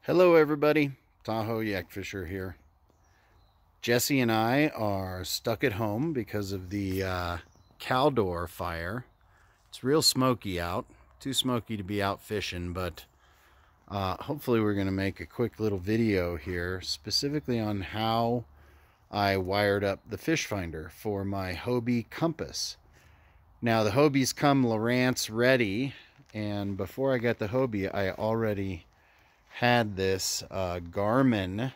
Hello everybody, Tahoe Yak Fisher here. Jesse and I are stuck at home because of the Caldor fire. It's real smoky out, too smoky to be out fishing, but hopefully we're going to make a quick little video here specifically on how I wired up the fish finder for my Hobie compass. Now the Hobies come Lowrance ready, and before I got the Hobie I already had this Garmin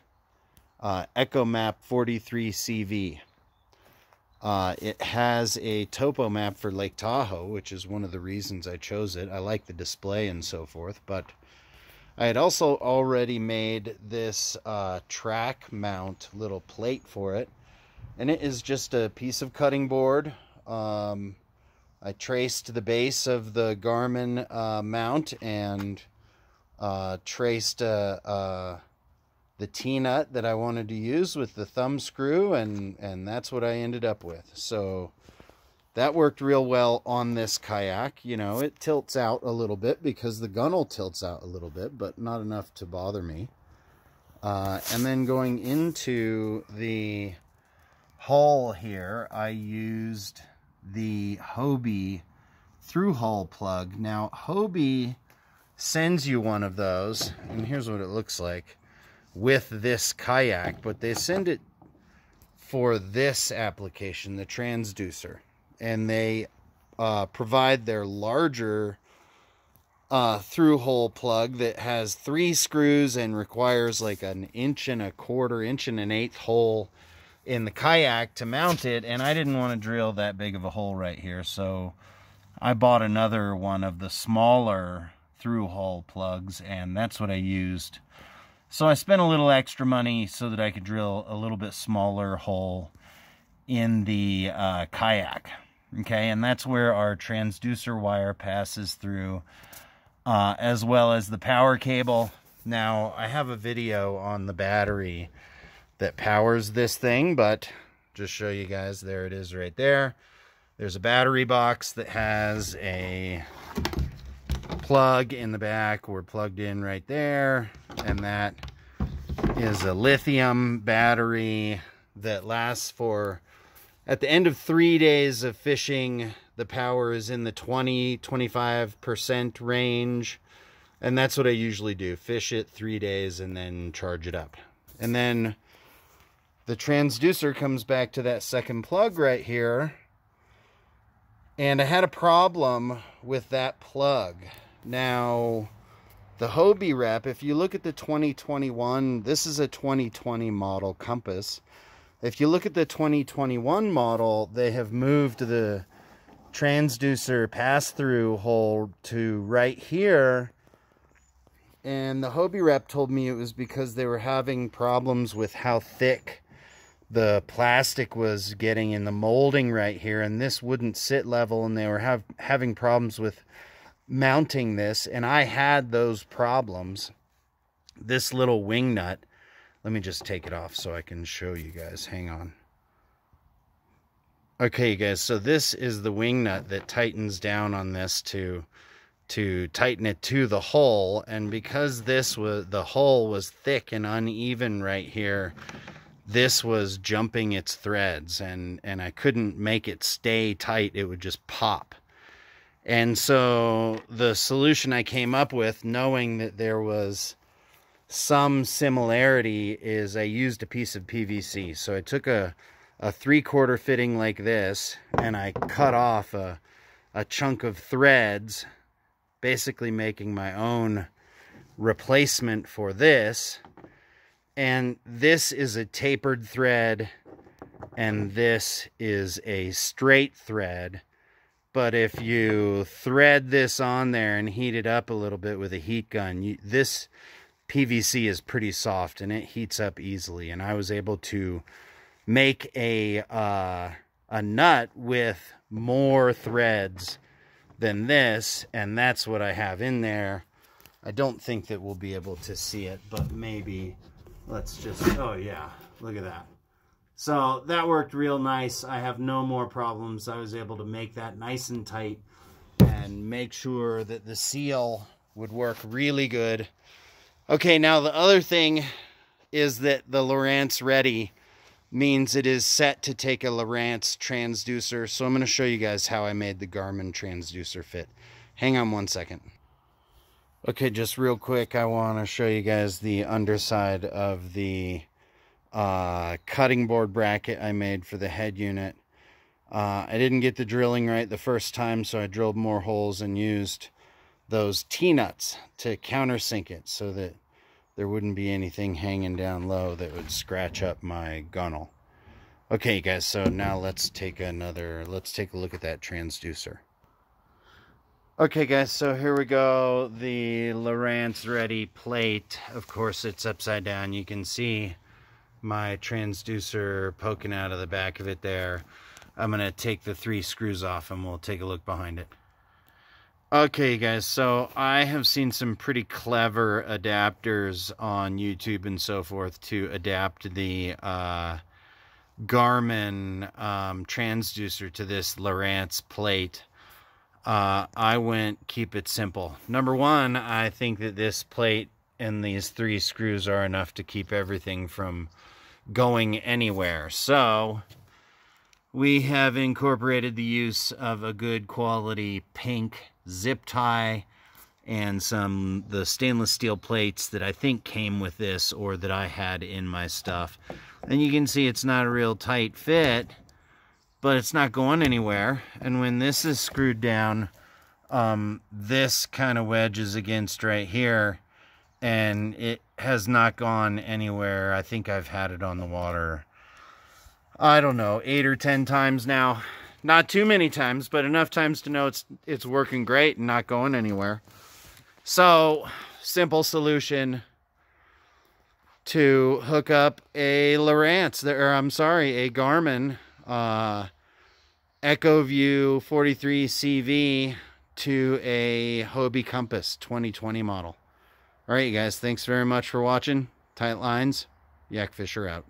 EchoMap 43CV. It has a topo map for Lake Tahoe, which is one of the reasons I chose it. I like the display and so forth, but I had also already made this track mount little plate for it, and it is just a piece of cutting board. I traced the base of the Garmin mount and traced the T-nut that I wanted to use with the thumb screw, and that's what I ended up with. So that worked real well on this kayak. You know, it tilts out a little bit because the gunnel tilts out a little bit, but not enough to bother me. And then going into the hull here, I used the Hobie Throughhull plug. Now Hobie sends you one of those, and here's what it looks like with this kayak, but they send it for this application, the Transducer, and they provide their larger through-hole plug that has 3 screws and requires like 1 1/4 inch, 1 1/8 hole in the kayak to mount it, and I didn't want to drill that big of a hole right here, so I bought another one of the smaller through-hole plugs, and that's what I used. So I spent a little extra money so that I could drill a little bit smaller hole in the kayak. Okay, and that's where our transducer wire passes through, as well as the power cable. Now, I have a video on the battery that powers this thing, but just show you guys, there it is right there. There's a battery box that has a plug in the back. We're plugged in right there, and that is a lithium battery that lasts for, at the end of 3 days of fishing, the power is in the 20-25% range, and that's what I usually do, fish it 3 days and then charge it up. And then the transducer comes back to that second plug right here, and I had a problem with that plug. Now, the Hobie Wrap, if you look at the 2021, this is a 2020 model compass. If you look at the 2021 model, they have moved the transducer pass-through hole to right here. And the Hobie Wrap told me it was because they were having problems with how thick the plastic was getting in the molding right here, and this wouldn't sit level, and they were having problems with mounting this, and I had those problems. This little wing nut, let me just take it off so I can show you guys. Hang on. Okay, you guys, so this is the wing nut that tightens down on this to tighten it to the hull, and because the hull was thick and uneven right here, this was jumping its threads, and I couldn't make it stay tight. It would just pop. And so the solution I came up with, knowing that there was some similarity, is I used a piece of PVC. So I took a 3/4 fitting like this, and I cut off a chunk of threads, basically making my own replacement for this. And this is a tapered thread, and this is a straight thread. But if you thread this on there and heat it up a little bit with a heat gun, this PVC is pretty soft and it heats up easily. And I was able to make a nut with more threads than this, and that's what I have in there. I don't think that we'll be able to see it, but maybe. Let's just, oh yeah, look at that. So that worked real nice. I have no more problems. I was able to make that nice and tight and make sure that the seal would work really good. Okay, now the other thing is that the Lowrance Ready means it is set to take a Lowrance transducer. So I'm going to show you guys how I made the Garmin transducer fit. Hang on one second. Okay, just real quick, I want to show you guys the underside of the cutting board bracket I made for the head unit. I didn't get the drilling right the first time, so I drilled more holes and used those T-nuts to countersink it so that there wouldn't be anything hanging down low that would scratch up my gunnel. Okay, guys, so now let's take a look at that transducer. Okay, guys, so here we go. The Lowrance Ready plate. Of course, it's upside down. You can see my transducer poking out of the back of it there. I'm going to take the 3 screws off and we'll take a look behind it. Okay, guys, so I have seen some pretty clever adapters on YouTube and so forth to adapt the Garmin transducer to this Lowrance plate. I went keep it simple. Number one, I think that this plate and these 3 screws are enough to keep everything from going anywhere. So we have incorporated the use of a good quality pink zip tie and the stainless steel plates that I think came with this or that I had in my stuff. And you can see it's not a real tight fit, but it's not going anywhere. And when this is screwed down, this kind of wedges against right here, and it has not gone anywhere. I think I've had it on the water, I don't know, 8 or 10 times now. Not too many times, but enough times to know it's working great and not going anywhere. So, simple solution to hook up a Lowrance, a Garmin EchoView 43 CV to a Hobie Compass 2020 model. All right, you guys, thanks very much for watching. Tight lines, Yak Fisher out.